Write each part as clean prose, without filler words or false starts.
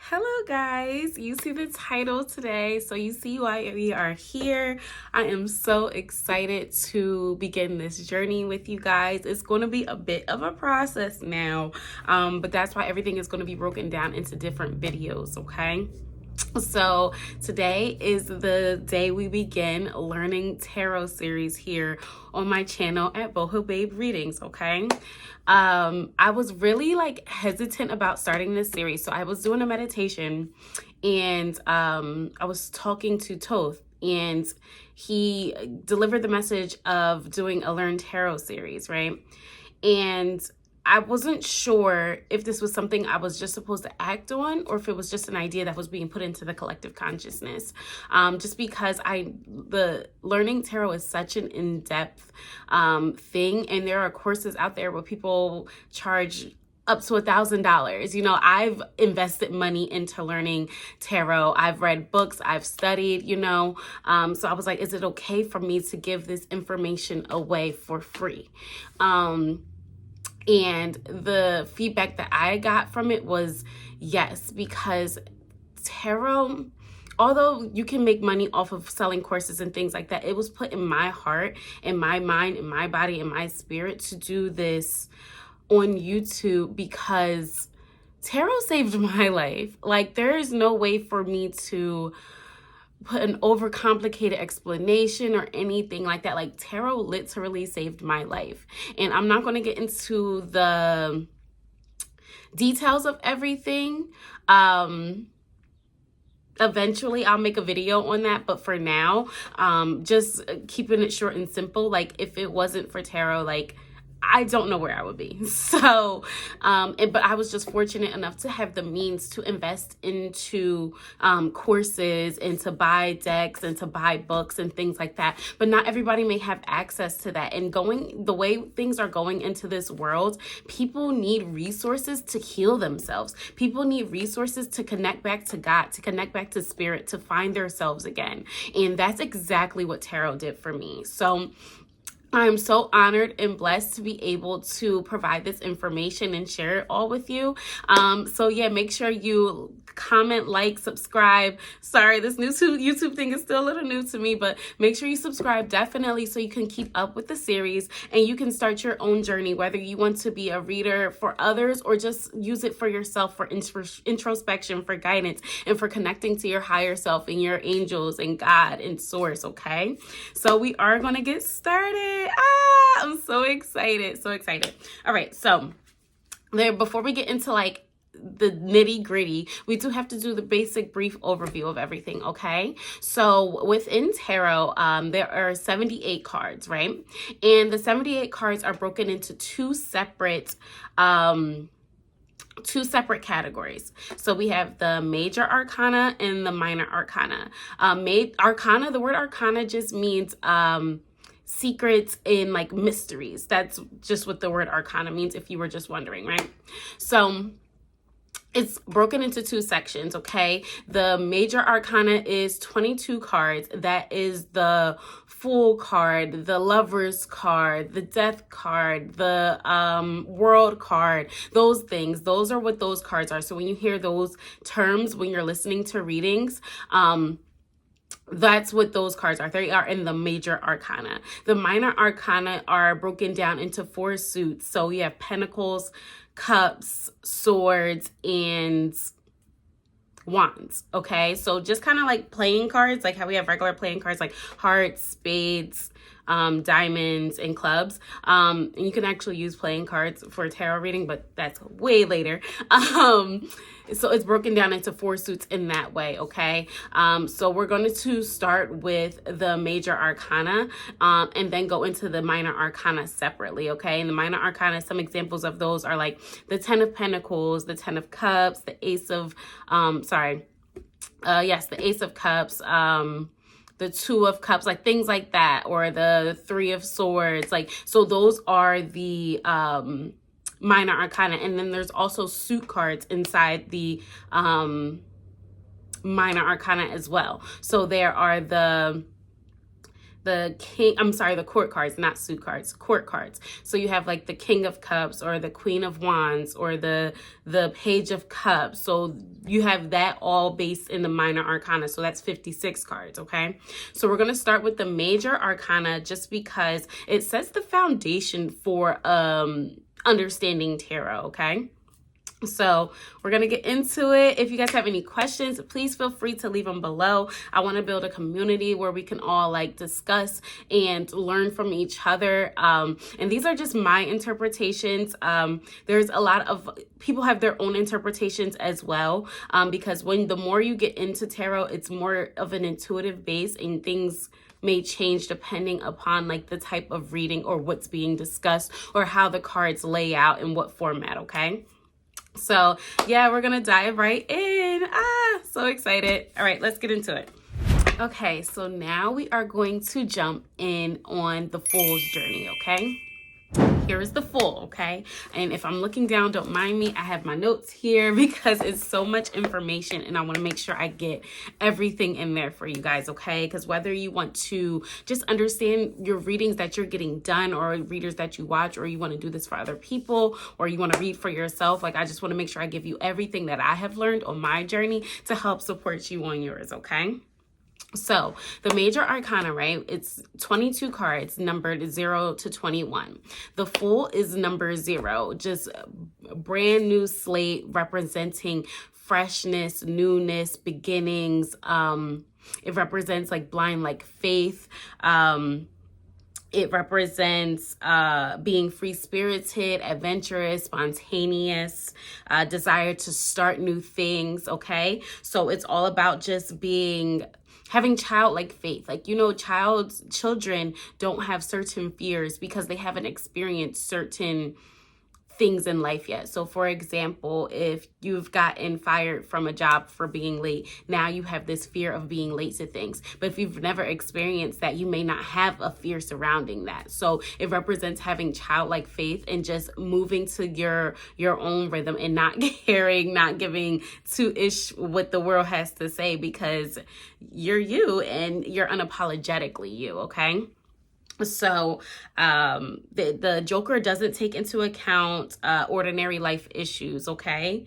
Hello guys, you see the title today, so you see why we are here. I am so excited to begin this journey with you guys. It's going to be a bit of a process now, but that's why everything is going to be broken down into different videos, okay? So today is the day we begin learning tarot series here on my channel at Boho Babe Readings, okay? I was really hesitant about starting this series. So I was doing a meditation and I was talking to Toth, and he delivered the message of doing a Learn Tarot series, right? And I wasn't sure if this was something I was just supposed to act on or if it was just an idea that was being put into the collective consciousness. Just because the learning tarot is such an in-depth thing, and there are courses out there where people charge up to $1,000. You know, I've invested money into learning tarot. I've read books, I've studied, so I was like, is it okay for me to give this information away for free? And the feedback that I got from it was yes, because tarot, although you can make money off of selling courses and things like that, it was put in my heart, in my mind, in my body, in my spirit to do this on YouTube because tarot saved my life. Like, there is no way for me to put an overcomplicated explanation or anything like that. Like, tarot literally saved my life. And I'm not going to get into the details of everything. Eventually I'll make a video on that, but for now, just keeping it short and simple. Like, if it wasn't for tarot, I don't know where I would be. So, but I was just fortunate enough to have the means to invest into courses and to buy decks and to buy books and things like that. But not everybody may have access to that. And the way things are going into this world, people need resources to heal themselves. People need resources to connect back to God, to connect back to spirit, to find themselves again. And that's exactly what tarot did for me. So I'm so honored and blessed to be able to provide this information and share it all with you. So yeah, make sure you comment, like, subscribe. Sorry, this new YouTube thing is still a little new to me, but make sure you subscribe definitely so you can keep up with the series and you can start your own journey, whether you want to be a reader for others or just use it for yourself, for introspection, for guidance, and for connecting to your higher self and your angels and God and source, okay? So we are going to get started. I'm so excited. So excited. All right. So before we get into the nitty gritty, we do have to do the basic brief overview of everything. Okay. So within tarot, there are 78 cards, right? And the 78 cards are broken into two separate categories. So we have the Major Arcana and the Minor Arcana. Arcana, the word Arcana just means secrets and mysteries. That's just what the word Arcana means, if you were just wondering, right? So it's broken into two sections, okay? The Major Arcana is 22 cards. That is the Fool card, the Lover's card, the Death card, the World card, those things. Those are what those cards are. So when you hear those terms, when you're listening to readings, that's what those cards are. They are in the Major Arcana. The Minor Arcana are broken down into 4 suits. So we have Pentacles, Cups, Swords, and Wands. Okay, so just kind of like playing cards, like how we have regular playing cards like Hearts, Spades, diamonds, and clubs. And you can actually use playing cards for a tarot reading, but that's way later. So it's broken down into 4 suits in that way, okay? So we're going to start with the Major Arcana and then go into the Minor Arcana separately, okay? And the Minor Arcana, some examples of those are like the 10 of Pentacles, the 10 of Cups, the Ace of, the Ace of Cups, the 2 of Cups, like things like that, or the 3 of Swords. So those are the Minor Arcana. And then there's also suit cards inside the Minor Arcana as well. So there are the the court cards, not suit cards, court cards. So you have like the King of Cups or the Queen of Wands or the Page of Cups. So you have that all based in the minor arcana. So that's 56 cards, okay? So we're going to start with the major arcana just because it sets the foundation for understanding tarot, okay? So we're going to get into it. If you guys have any questions, please feel free to leave them below. I want to build a community where we can all like discuss and learn from each other. And these are just my interpretations. There's a lot of people have their own interpretations as well. Because the more you get into tarot, it's more of an intuitive base, and things may change depending upon like the type of reading or what's being discussed or how the cards lay out in what format, okay? So yeah, we're gonna dive right in. So excited. All right, let's get into it. Okay, so now we are going to jump in on the Fool's journey, okay? Here is the Fool, okay? And if I'm looking down, don't mind me. I have my notes here because it's so much information and I want to make sure I get everything in there for you guys, okay? Because whether you want to just understand your readings that you're getting done or readers that you watch, or you want to do this for other people, or you want to read for yourself, like I just want to make sure I give you everything that I have learned on my journey to help support you on yours, okay? So the major arcana, right? It's 22 cards numbered 0 to 21. The Fool is number 0, just a brand new slate representing freshness, newness, beginnings. It represents like blind, like faith. It represents being free-spirited, adventurous, spontaneous, desire to start new things, okay? So it's all about just having childlike faith. Like, you know, children don't have certain fears because they haven't experienced certain things in life yet. So for example, if you've gotten fired from a job for being late, now you have this fear of being late to things. But if you've never experienced that, you may not have a fear surrounding that. So it represents having childlike faith and just moving to your own rhythm and not caring, not giving two-ish what the world has to say, because you're you and you're unapologetically you, okay? So the Joker doesn't take into account ordinary life issues, okay?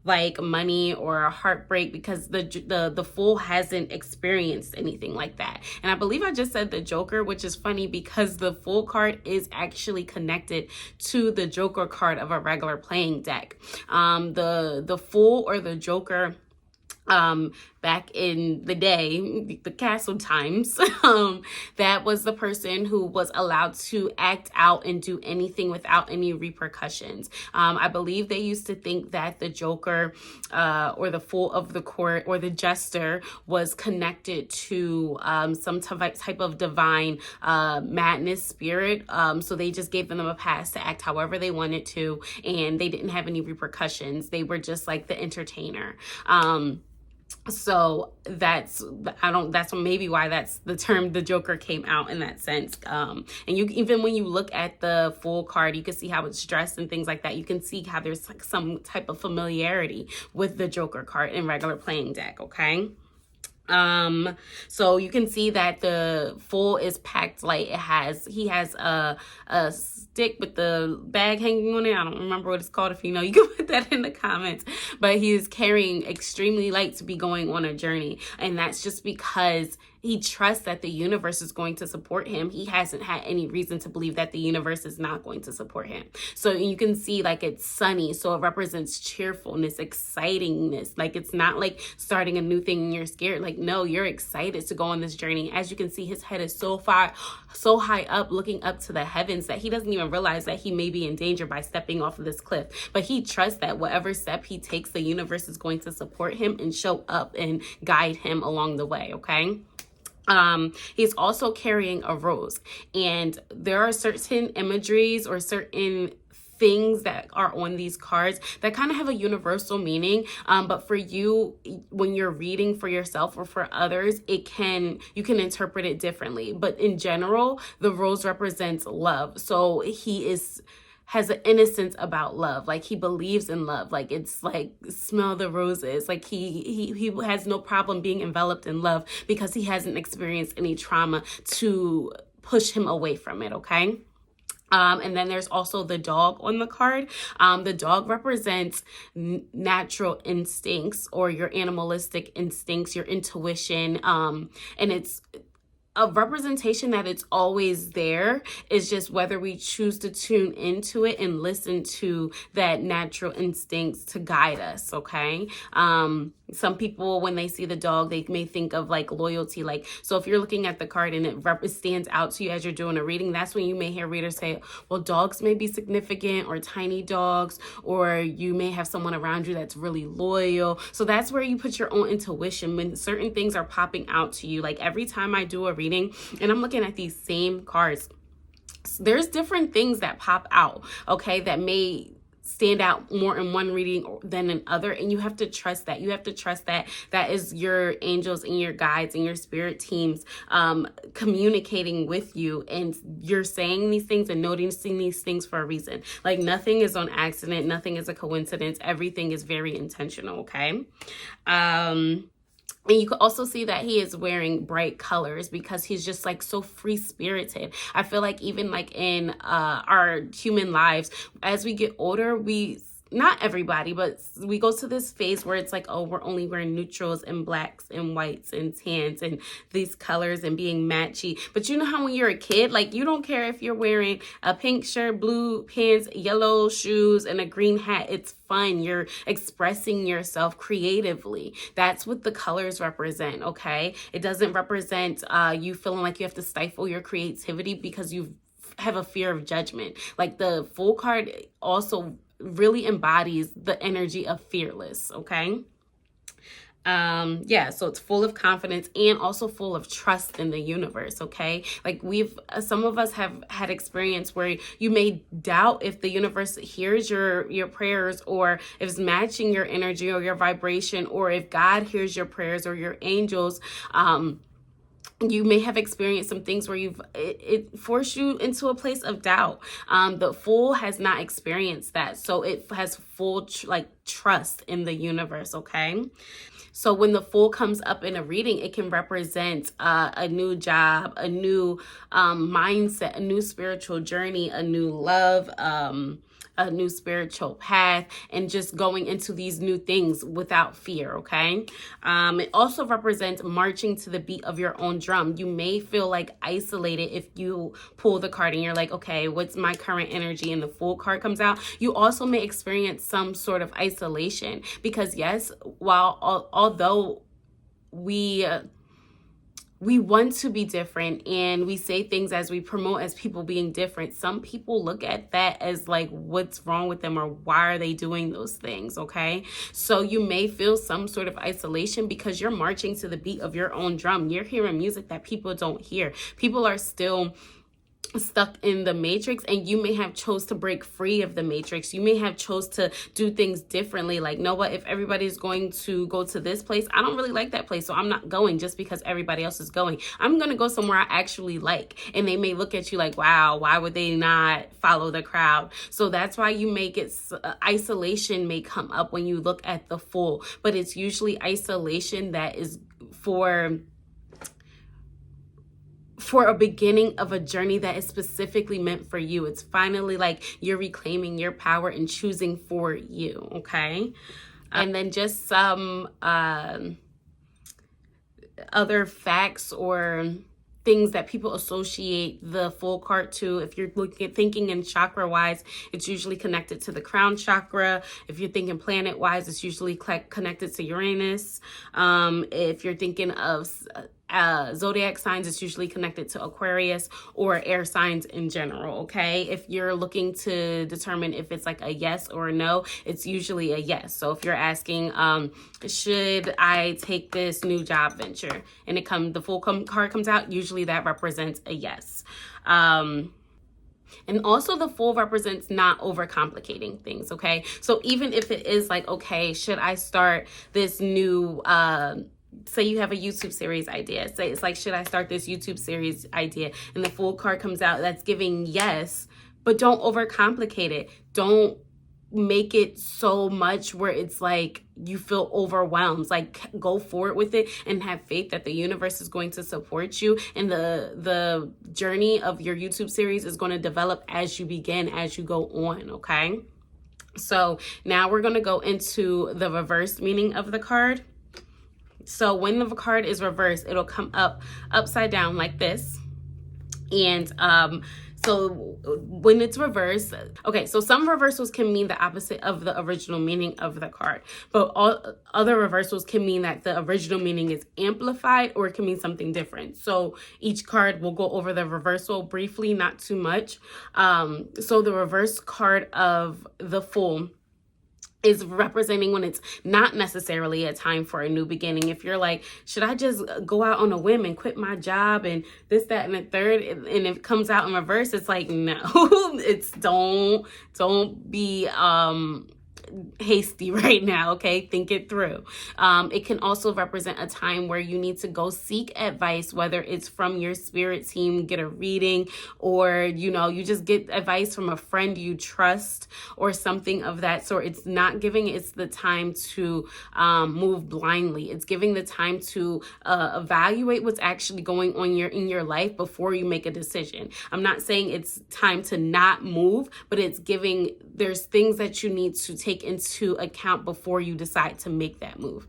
Like money or a heartbreak, because the Fool hasn't experienced anything like that. And I believe I just said the Joker, which is funny because the Fool card is actually connected to the Joker card of a regular playing deck. The Fool or the Joker, back in the day, the castle times, that was the person who was allowed to act out and do anything without any repercussions. I believe they used to think that the Joker or the Fool of the court or the jester was connected to some type of divine madness spirit. So they just gave them a pass to act however they wanted to, and they didn't have any repercussions. They were just like the entertainer. So that's maybe why that's the term the Joker came out in that sense. And you, even when you look at the Fool card, you can see how it's dressed and things like that. You can see how there's like some type of familiarity with the Joker card in regular playing deck, okay? So you can see that the Fool is packed light. He has a stick with the bag hanging on it. I don't remember what it's called. If you know, you can put that in the comments. But he is carrying extremely light to be going on a journey. And that's just because he trusts that the universe is going to support him. He hasn't had any reason to believe that the universe is not going to support him. So you can see like it's sunny. So it represents cheerfulness, excitingness. Like it's not like starting a new thing and you're scared. Like, no, you're excited to go on this journey. As you can see, his head is so high up, looking up to the heavens, that he doesn't even realize that he may be in danger by stepping off of this cliff. But he trusts that whatever step he takes, the universe is going to support him and show up and guide him along the way, okay? He's also carrying a rose, and there are certain imageries or certain things that are on these cards that kind of have a universal meaning, but for you, when you're reading for yourself or for others, you can interpret it differently. But in general, the rose represents love. So he is has an innocence about love. Like he believes in love. Like it's like smell the roses. Like he has no problem being enveloped in love because he hasn't experienced any trauma to push him away from it, okay? And then there's also the dog on the card. The dog represents natural instincts or your animalistic instincts, your intuition, and it's a representation that it's always there. It's just whether we choose to tune into it and listen to that natural instincts to guide us, okay? Some people, when they see the dog, they may think of like loyalty. Like, so if you're looking at the card and it stands out to you as you're doing a reading, that's when you may hear readers say, well, dogs may be significant, or tiny dogs, or you may have someone around you that's really loyal. So that's where you put your own intuition when certain things are popping out to you. Like every time I do a reading and I'm looking at these same cards, there's different things that pop out, okay, that may stand out more in one reading than in other, and you have to trust that. You have to trust that that is your angels and your guides and your spirit teams communicating with you, and you're saying these things and noticing these things for a reason. Like nothing is on accident, nothing is a coincidence, everything is very intentional, okay? And you can also see that he is wearing bright colors because he's just like so free-spirited. I feel like even like in our human lives, as we get older, not everybody, but we go to this phase where it's like, oh, we're only wearing neutrals and blacks and whites and tans and these colors and being matchy. But you know how when you're a kid, like you don't care if you're wearing a pink shirt, blue pants, yellow shoes, and a green hat. It's fun. You're expressing yourself creatively. That's what the colors represent, okay? It doesn't represent you feeling like you have to stifle your creativity because you have a fear of judgment. Like the Fool card also really embodies the energy of fearless, okay? Yeah, so it's full of confidence and also full of trust in the universe, okay? Like some of us have had experience where you may doubt if the universe hears your prayers, or if it's matching your energy or your vibration, or if God hears your prayers or your angels. You may have experienced some things where it forced you into a place of doubt. The Fool has not experienced that, so it has full trust in the universe, okay? So when the Fool comes up in a reading, it can represent a new job, a new mindset, a new spiritual journey, a new love, a new spiritual path, and just going into these new things without fear, okay? It also represents marching to the beat of your own drum. You may feel like isolated if you pull the card and you're like, okay, what's my current energy? And the Fool card comes out. You also may experience some sort of isolation because yes, although we want to be different and we say things as we promote as people being different, some people look at that as like, what's wrong with them, or why are they doing those things, okay? So you may feel some sort of isolation because you're marching to the beat of your own drum. You're hearing music that people don't hear. People are still stuck in the matrix, and you may have chose to break free of the matrix. You may have chose to do things differently. Like, know what, if everybody's going to go to this place, I don't really like that place, so I'm not going just because everybody else is going. I'm gonna go somewhere I actually like. And they may look at you like, wow, why would they not follow the crowd? So that's why you may get isolation may come up when you look at the Fool, but it's usually isolation that is for a beginning of a journey that is specifically meant for you. It's finally like you're reclaiming your power and choosing for you, okay? And then just some other facts or things that people associate the Fool card to. If you're thinking in chakra wise, it's usually connected to the crown chakra. If you're thinking planet wise, it's usually connected to Uranus. If you're thinking of zodiac signs, it's usually connected to Aquarius or air signs in general, okay? If you're looking to determine if it's like a yes or a no, it's usually a yes. So if you're asking, should I take this new job venture, and the Fool card comes out, usually that represents a yes. And also the Fool represents not overcomplicating things, okay? So even if it is like, okay, should I start this new, say you have a YouTube series idea. Say it's like, should I start this YouTube series idea? And the Fool card comes out, that's giving yes, but don't overcomplicate it. Don't make it so much where it's like you feel overwhelmed. Like, go forward with it and have faith that the universe is going to support you, and the journey of your YouTube series is going to develop as you begin, as you go on. Okay, so now we're going to go into the reversed meaning of the card. So when the card is reversed, it'll come up upside down like this. And so when it's reversed, okay, so some reversals can mean the opposite of the original meaning of the card, but all other reversals can mean that the original meaning is amplified, or it can mean something different. So each card will go over the reversal briefly, not too much. So the reverse card of the Fool is representing when it's not necessarily a time for a new beginning. If you're like, should I just go out on a whim and quit my job and this, that, and the third, and it comes out in reverse, it's like, no, it's don't be hasty right now. Okay, think it through. It can also represent a time where you need to go seek advice, whether it's from your spirit team, get a reading, or you just get advice from a friend you trust or something of that sort. It's not giving it's the time to move blindly. It's giving the time to evaluate what's actually going on in your life before you make a decision. I'm not saying it's time to not move, but it's giving there's things that you need to take into account before you decide to make that move.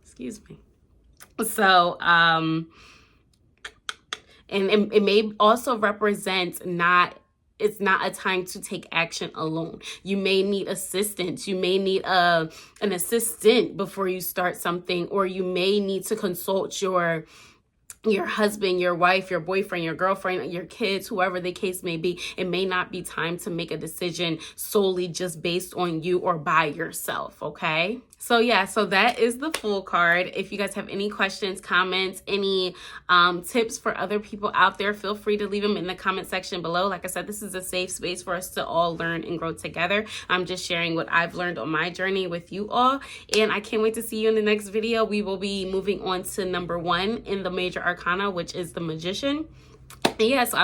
Excuse me. So, and it may also represent it's not a time to take action alone. You may need assistance. You may need an assistant before you start something, or you may need to consult your husband, your wife, your boyfriend, your girlfriend, your kids, whoever the case may be. It may not be time to make a decision solely just based on you or by yourself, okay? So yeah, so that is the Fool card. If you guys have any questions, comments, any tips for other people out there, feel free to leave them in the comment section below. Like I said, this is a safe space for us to all learn and grow together. I'm just sharing what I've learned on my journey with you all, and I can't wait to see you in the next video. We will be moving on to number 1 in the Major Arcana, which is the Magician. And yes,